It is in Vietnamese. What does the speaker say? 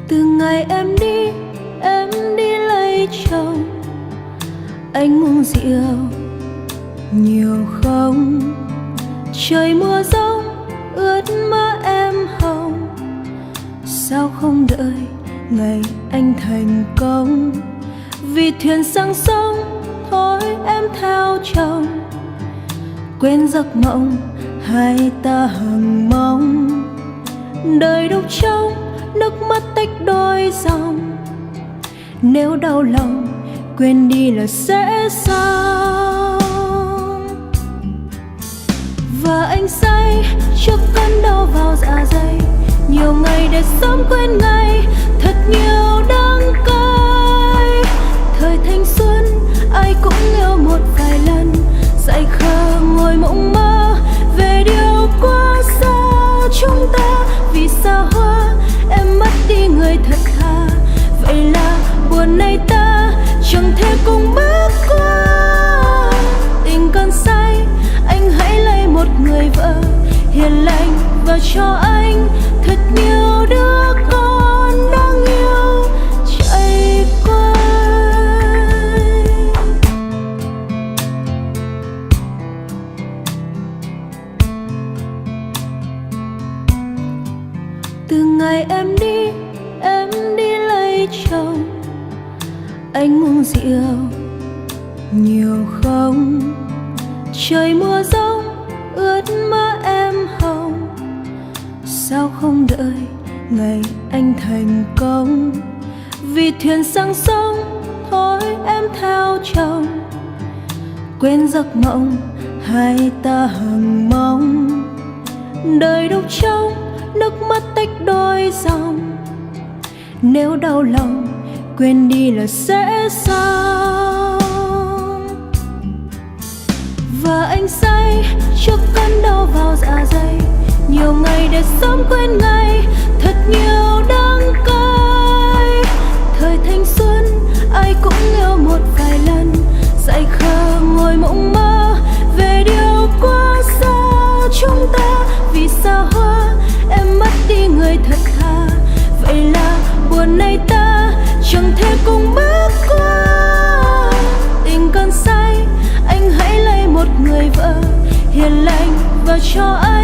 Từ ngày em đi lấy chồng, anh uống rượu nhiều không? Trời mưa giông ướt má em hồng, sao không đợi ngày anh thành công? Vì thuyền sang sông thôi em theo chồng, quên giấc mộng hai ta hằng mong. Đời đục trong nước mắt tách đôi dòng, nếu đau lòng quên đi là sẽ xong. Và anh say trước cơn đau vào dạ dày, nhiều ngày để sớm quên ngay thật nhiều đắng cay. Thời thanh xuân ai cũng yêu một vài lần, dại khờ ngồi mộng mơ về điều quá xa chúng ta. Vì xa hoa em mất đi người thật thà, vậy là buồn này ta chẳng thể cùng bước qua. Tình còn say anh hãy lấy một người vợ hiền lành và cho anh thật nhiều đứa con đáng yêu chạy qua. Từ ngày em đi lấy chồng, anh uống rượu nhiều không? Trời mưa giông ướt má em hồng, sao không đợi ngày anh thành công? Vì thuyền sang sông thôi em theo chồng, quên giấc mộng hai ta hằng mong. Đời đục trong nước mắt tách đôi dòng, nếu đau lòng quên đi là sẽ xong. Và anh say trước cơn đau vào dạ dày, nhiều ngày để sớm quên ngay thật nhiều đắng cay. Thời thanh xuân ai cũng yêu một vài lần, dại khờ ngồi mộng mơ về điều quá xa chúng ta. Vì xa hoa em mất đi người thật thà, vậy là buồn này ta chẳng thể cùng bước qua. Tình còn say anh hãy lấy một người vợ hiền lành và cho anh